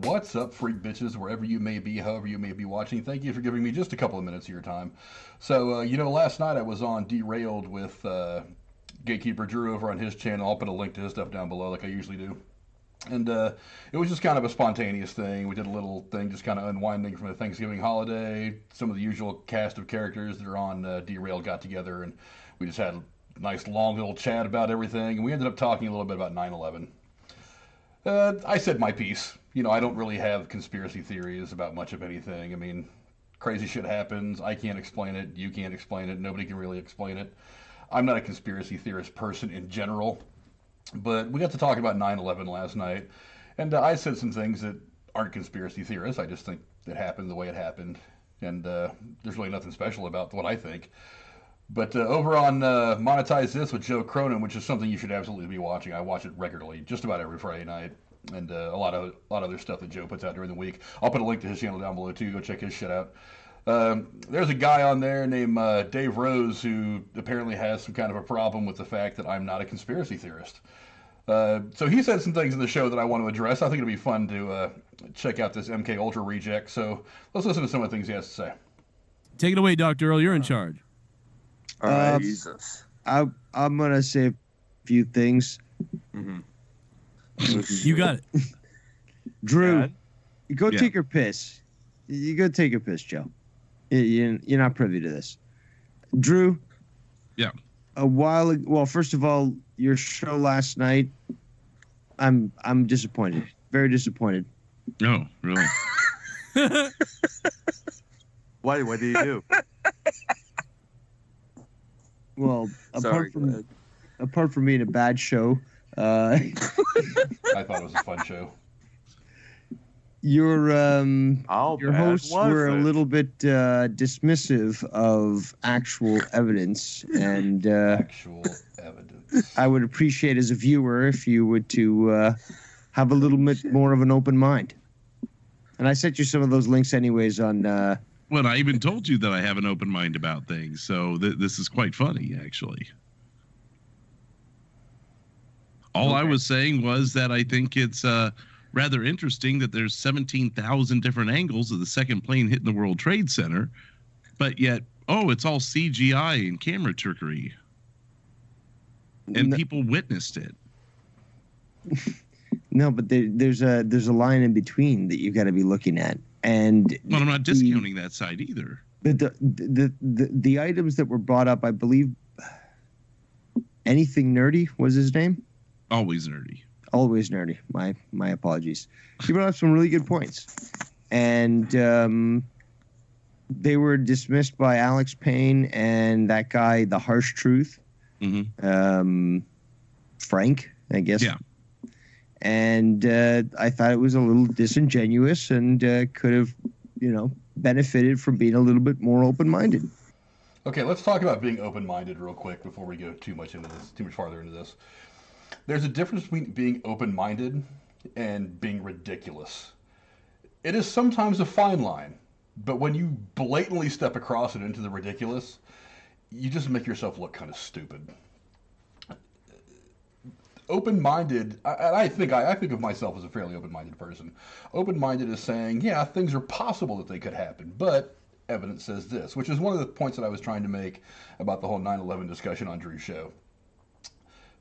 What's up, freak bitches, wherever you may be, however you may be watching? Thank you for giving me just a couple of minutes of your time. So, last night I was on Derailed with Gatekeeper Drew over on his channel. I'll put a link to his stuff down below like I usually do. And it was just kind of a spontaneous thing. We did a little thing just kind of unwinding from the Thanksgiving holiday. Some of the usual cast of characters that are on Derailed got together, and we just had a nice long little chat about everything. And we ended up talking a little bit about 9/11. I said my piece. I don't really have conspiracy theories about much of anything. I mean, crazy shit happens. I can't explain it. You can't explain it. Nobody can really explain it. I'm not a conspiracy theorist person in general. But we got to talk about 9/11 last night. And I said some things that aren't conspiracy theorists. I just think it happened the way it happened. And there's really nothing special about what I think. But over on Monetize This with Joe Cronin, which is something you should absolutely be watching. I watch it regularly, just about every Friday night, and a lot of other stuff that Joe puts out during the week. I'll put a link to his channel down below too. Go check his shit out. There's a guy on there named Dave Rose who apparently has some kind of a problem with the fact that I'm not a conspiracy theorist. So he said some things in the show that I want to address. I think it'll be fun to check out this MK Ultra reject. So let's listen to some of the things he has to say. Take it away, Dr. Earl. You're in charge. All right, Jesus. I'm gonna say a few things. Mm-hmm. You got it, Drew. Dad? You go take your piss. You go take your piss, Joe. You're not privy to this, Drew. Yeah. Well, first of all, your show last night. I'm disappointed. Very disappointed. No, really. Why? What do you do? Well, apart from being a bad show, I thought it was a fun show. Your hosts were a little bit dismissive of actual evidence, and actual evidence. I would appreciate as a viewer if you would to have a little bit more of an open mind. And I sent you some of those links anyways on. Well, I even told you that I have an open mind about things, so this is quite funny, actually. All I was saying was that I think it's rather interesting that there's 17,000 different angles of the second plane hitting the World Trade Center, but yet, it's all CGI and camera trickery. And people witnessed it. No, but there's a line in between that you've got to be looking at. And well, I'm not discounting that side either. But the items that were brought up, I believe, Anything Nerdy was his name. Always nerdy. Always nerdy. My apologies. He brought up some really good points, and they were dismissed by Alex Payne and that guy, The Harsh Truth. Mm-hmm. Frank, I guess. Yeah. And I thought it was a little disingenuous and could have, benefited from being a little bit more open-minded. Okay, let's talk about being open-minded real quick before we go too much farther into this. There's a difference between being open-minded and being ridiculous. It is sometimes a fine line, but when you blatantly step across it into the ridiculous, you just make yourself look kind of stupid. Open-minded, I think of myself as a fairly open-minded person. Open-minded is saying, yeah, things are possible that they could happen, but evidence says this, which is one of the points that I was trying to make about the whole 9/11 discussion on Drew's show.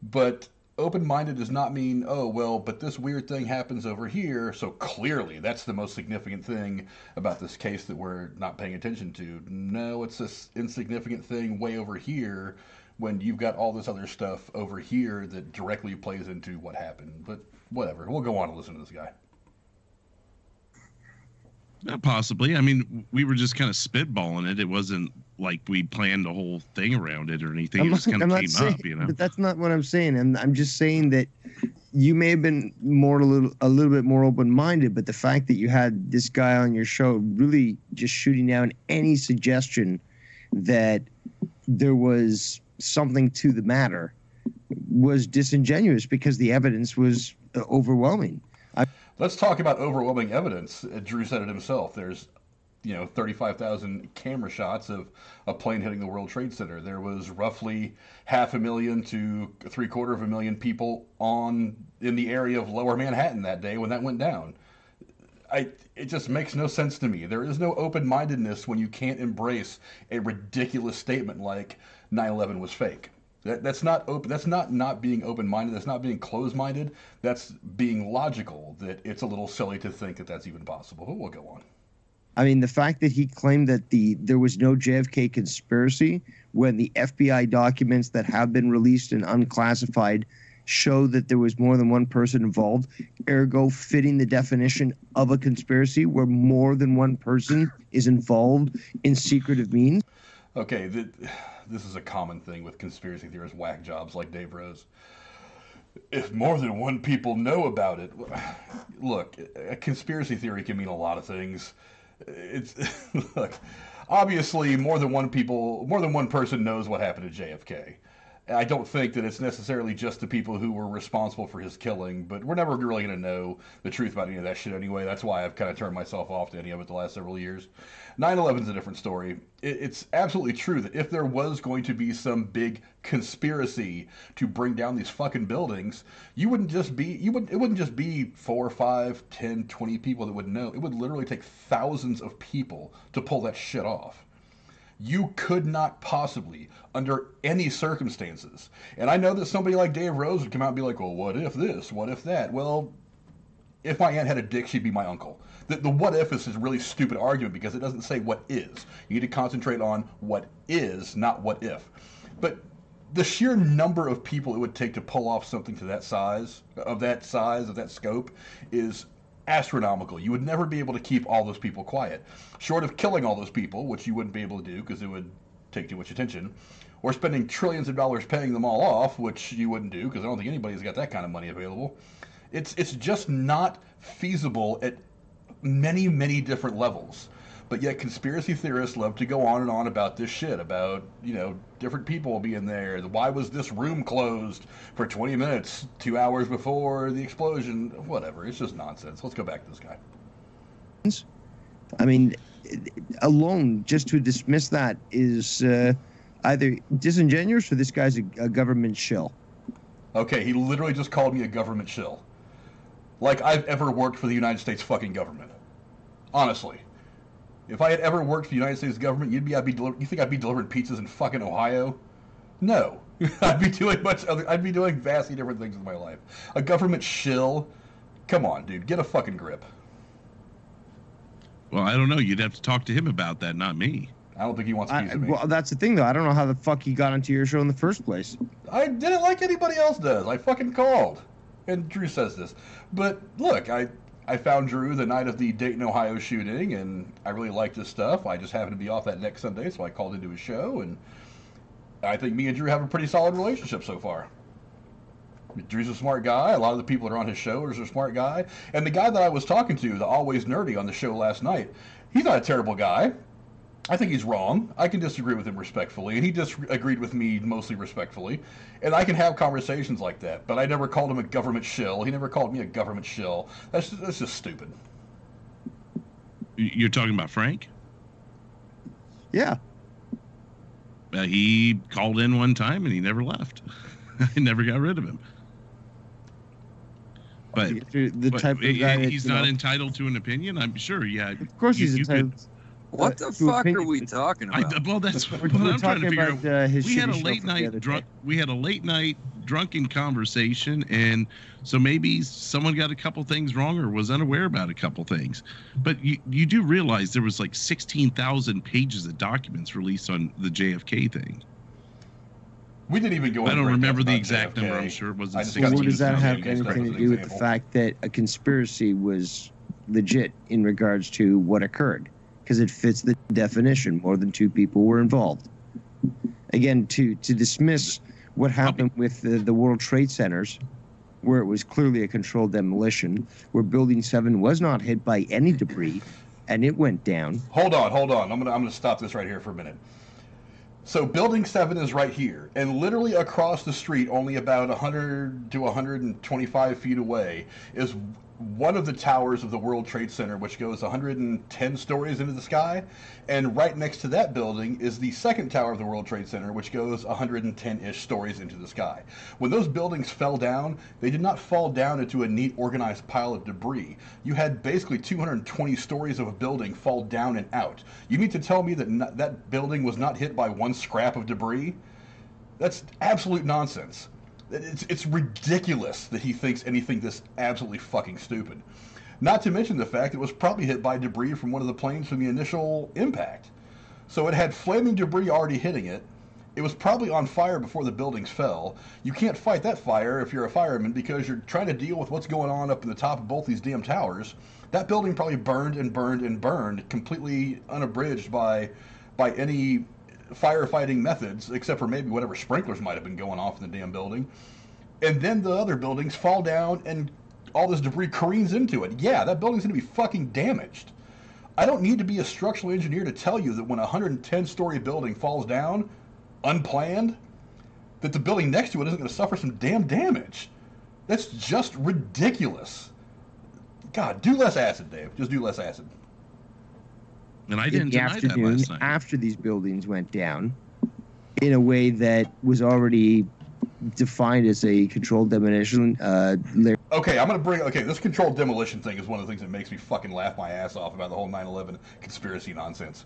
But open-minded does not mean, but this weird thing happens over here, so clearly that's the most significant thing about this case that we're not paying attention to. No, it's this insignificant thing way over here, when you've got all this other stuff over here that directly plays into what happened. But whatever. We'll go on and listen to this guy. Possibly. I mean, we were just kind of spitballing it. It wasn't like we planned a whole thing around it or anything. It just kind of came up, But that's not what I'm saying. I'm just saying that you may have been a little bit more open-minded, but the fact that you had this guy on your show really just shooting down any suggestion that there was something to the matter was disingenuous because the evidence was overwhelming. Let's talk about overwhelming evidence. Drew said it himself. There's 35,000 camera shots of a plane hitting the World Trade Center. There was roughly 500,000 to 750,000 people in the area of Lower Manhattan that day when that went down. it just makes no sense to me. There is no open-mindedness when you can't embrace a ridiculous statement like 9/11 was fake. That's not open. That's not being open-minded. That's not being closed-minded. That's being logical. That it's a little silly to think that that's even possible. But we'll go on. I mean, the fact that he claimed that there was no JFK conspiracy when the FBI documents that have been released and unclassified show that there was more than one person involved, ergo fitting the definition of a conspiracy where more than one person is involved in secretive means. Okay, this is a common thing with conspiracy theorists, whack jobs like Dave Rose. If more than one people know about it, look, a conspiracy theory can mean a lot of things. It's look, obviously more than one person knows what happened to JFK. I don't think that it's necessarily just the people who were responsible for his killing, but we're never really going to know the truth about any of that shit anyway. That's why I've kind of turned myself off to any of it the last several years. 9/11 is a different story. It's absolutely true that if there was going to be some big conspiracy to bring down these fucking buildings, it wouldn't just be 4, 5, 10, 20 people that would know. It would literally take thousands of people to pull that shit off. You could not possibly, under any circumstances. And I know that somebody like Dave Rose would come out and be like, well, what if this? What if that? Well, if my aunt had a dick, she'd be my uncle. The what if is a really stupid argument because it doesn't say what is. You need to concentrate on what is, not what if. But the sheer number of people it would take to pull off something to that size, of that scope, is astronomical. You would never be able to keep all those people quiet. Short of killing all those people, which you wouldn't be able to do because it would take too much attention, or spending trillions of dollars paying them all off, which you wouldn't do because I don't think anybody's got that kind of money available. It's just not feasible at many, many different levels. But yet conspiracy theorists love to go on and on about this shit, about, different people being there. Why was this room closed for 20 minutes, 2 hours before the explosion? Whatever. It's just nonsense. Let's go back to this guy. I mean, alone, just to dismiss that is either disingenuous or this guy's a government shill. Okay, he literally just called me a government shill. Like I've ever worked for the United States fucking government. Honestly. If I had ever worked for the United States government, you think I'd be delivering pizzas in fucking Ohio? No. I'd be doing vastly different things with my life. A government shill? Come on, dude. Get a fucking grip. Well, I don't know. You'd have to talk to him about that, not me. I don't think he wants to use me. Well, that's the thing, though. I don't know how the fuck he got onto your show in the first place. I did it like anybody else does. I fucking called. And Drew says this. But look, I found Drew the night of the Dayton, Ohio shooting, and I really liked his stuff. I just happened to be off that next Sunday, so I called into his show, and I think me and Drew have a pretty solid relationship so far. Drew's a smart guy. A lot of the people that are on his show are a smart guy. And the guy that I was talking to, the Always Nerdy on the show last night, he's not a terrible guy. I think he's wrong. I can disagree with him respectfully, and he disagreed with me mostly respectfully. And I can have conversations like that, but I never called him a government shill. He never called me a government shill. That's just stupid. You're talking about Frank? Yeah. He called in one time, and he never left. I never got rid of him. But the type of guy he's not entitled to an opinion, I'm sure. Yeah, of course he's entitled. What the fuck are we talking about? Well, that's what I'm trying to figure out. We had a late night drunken conversation, and so maybe someone got a couple things wrong or was unaware about a couple things. But you do realize there was like 16,000 pages of documents released on the JFK thing. We didn't even go. I don't remember the exact number. I'm sure it wasn't. Well, what does that have anything to do with the fact that a conspiracy was legit in regards to what occurred? Because it fits the definition. More than two people were involved. Again, to dismiss what happened with the World Trade Centers, where it was clearly a controlled demolition, where Building 7 was not hit by any debris, and it went down. Hold on. I'm gonna stop this right here for a minute. So Building 7 is right here, and literally across the street, only about 100 to 125 feet away, is one of the towers of the World Trade Center, which goes 110 stories into the sky, and right next to that building is the second tower of the World Trade Center, which goes 110-ish stories into the sky. When those buildings fell down, they did not fall down into a neat, organized pile of debris. You had basically 220 stories of a building fall down and out. You mean to tell me that that building was not hit by one scrap of debris? That's absolute nonsense. It's ridiculous that he thinks anything this absolutely fucking stupid. Not to mention the fact it was probably hit by debris from one of the planes from the initial impact. So it had flaming debris already hitting it. It was probably on fire before the buildings fell. You can't fight that fire if you're a fireman because you're trying to deal with what's going on up in the top of both these damn towers. That building probably burned and burned and burned, completely unabridged by any firefighting methods, except for maybe whatever sprinklers might have been going off in the damn building. And then the other buildings fall down and all this debris careens into it. Yeah, that building's going to be fucking damaged. I don't need to be a structural engineer to tell you that when a 110-story building falls down, unplanned, that the building next to it isn't going to suffer some damn damage. That's just ridiculous. God, do less acid, Dave. Just do less acid. And I didn't deny that last night. After these buildings went down, in a way that was already defined as a controlled demolition. This controlled demolition thing is one of the things that makes me fucking laugh my ass off about the whole 9/11 conspiracy nonsense.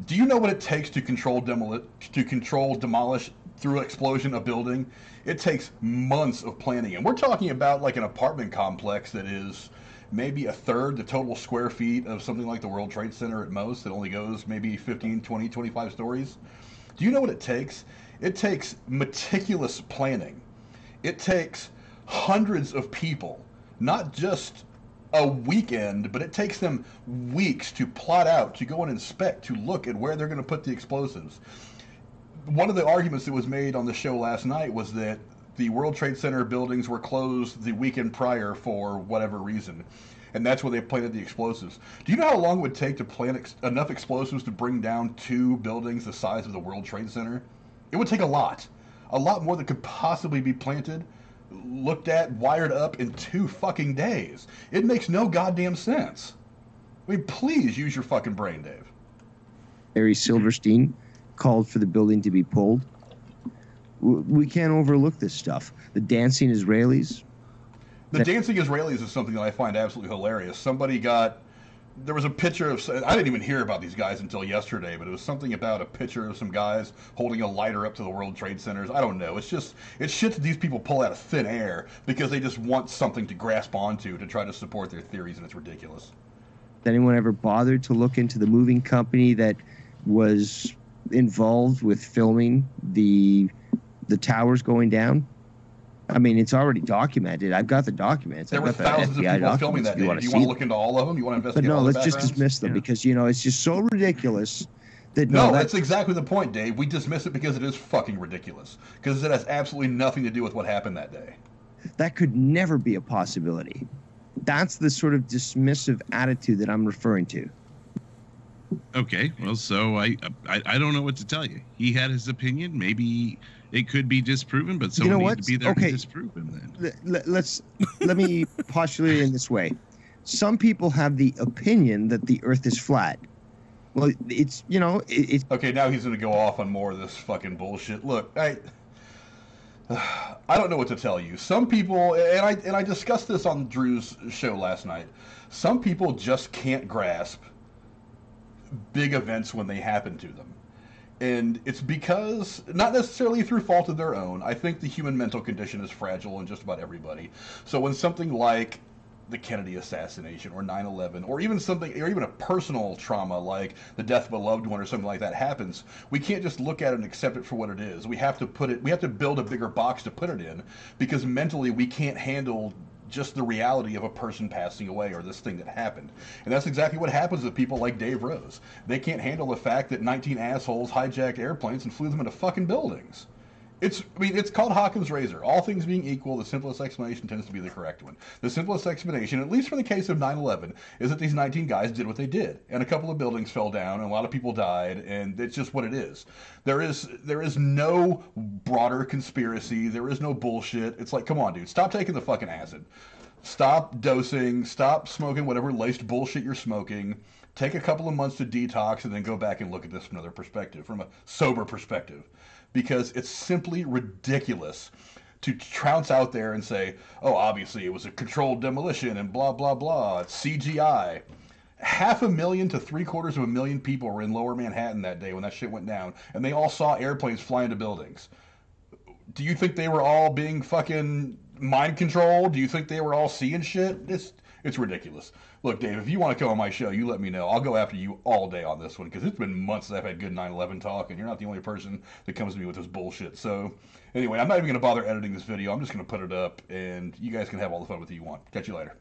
Do you know what it takes to demolish through explosion a building? It takes months of planning, and we're talking about like an apartment complex that is maybe a third the total square feet of something like the World Trade Center at most. It only goes maybe 15, 20, 25 stories. Do you know what it takes? It takes meticulous planning. It takes hundreds of people, not just a weekend, but it takes them weeks to plot out, to go and inspect, to look at where they're going to put the explosives. One of the arguments that was made on the show last night was that the World Trade Center buildings were closed the weekend prior for whatever reason, and that's where they planted the explosives. Do you know how long it would take to plant enough explosives to bring down two buildings the size of the World Trade Center? It would take a lot more than could possibly be planted, looked at, wired up in 2 fucking days. It makes no goddamn sense. I mean, please use your fucking brain, Dave. Larry Silverstein called for the building to be pulled. We can't overlook this stuff. The dancing Israelis. The dancing Israelis is something that I find absolutely hilarious. There was a picture of, I didn't even hear about these guys until yesterday, but it was something about a picture of some guys holding a lighter up to the World Trade Centers. I don't know. It's shit that these people pull out of thin air because they just want something to grasp onto to try to support their theories, and it's ridiculous. Did anyone ever bother to look into the moving company that was involved with filming the towers going down? I mean, it's already documented. I've got the documents. There were thousands of people filming that day. Do you want to look into all of them? You want to investigate all the backgrounds? But no, let's just dismiss them because, it's just so ridiculous that... No, that's exactly the point, Dave. We dismiss it because it is fucking ridiculous. Because it has absolutely nothing to do with what happened that day. That could never be a possibility. That's the sort of dismissive attitude that I'm referring to. Okay, well, so I don't know what to tell you. He had his opinion. Maybe it could be disproven, but someone needs to be there to disprove him then. Let me postulate it in this way. Some people have the opinion that the Earth is flat. Well, it's Okay, now he's going to go off on more of this fucking bullshit. Look, I don't know what to tell you. Some people, and I discussed this on Drew's show last night. Some people just can't grasp big events when they happen to them. And it's because, not necessarily through fault of their own, I think the human mental condition is fragile in just about everybody. So when something like the Kennedy assassination or 9/11 or even a personal trauma like the death of a loved one or something like that happens, we can't just look at it and accept it for what it is. We have to build a bigger box to put it in because mentally we can't handle just the reality of a person passing away or this thing that happened. And that's exactly what happens with people like Dave Rose. They can't handle the fact that 19 assholes hijacked airplanes and flew them into fucking buildings. It's called Occam's razor. All things being equal, the simplest explanation tends to be the correct one. The simplest explanation, at least for the case of 9/11, is that these 19 guys did what they did. And a couple of buildings fell down, and a lot of people died, and it's just what it is. There is no broader conspiracy. There is no bullshit. It's like, come on, dude. Stop taking the fucking acid. Stop dosing. Stop smoking whatever laced bullshit you're smoking. Take a couple of months to detox and then go back and look at this from another perspective, from a sober perspective. Because it's simply ridiculous to trounce out there and say, oh, obviously it was a controlled demolition and blah, blah, blah. It's CGI. 500,000 to 750,000 people were in Lower Manhattan that day when that shit went down, and they all saw airplanes fly into buildings. Do you think they were all being fucking mind controlled? Do you think they were all seeing shit? It's ridiculous. Look, Dave, if you want to come on my show, you let me know. I'll go after you all day on this one, because it's been months since I've had good 9/11 talk, and you're not the only person that comes to me with this bullshit. So, anyway, I'm not even going to bother editing this video. I'm just going to put it up, and you guys can have all the fun with it you want. Catch you later.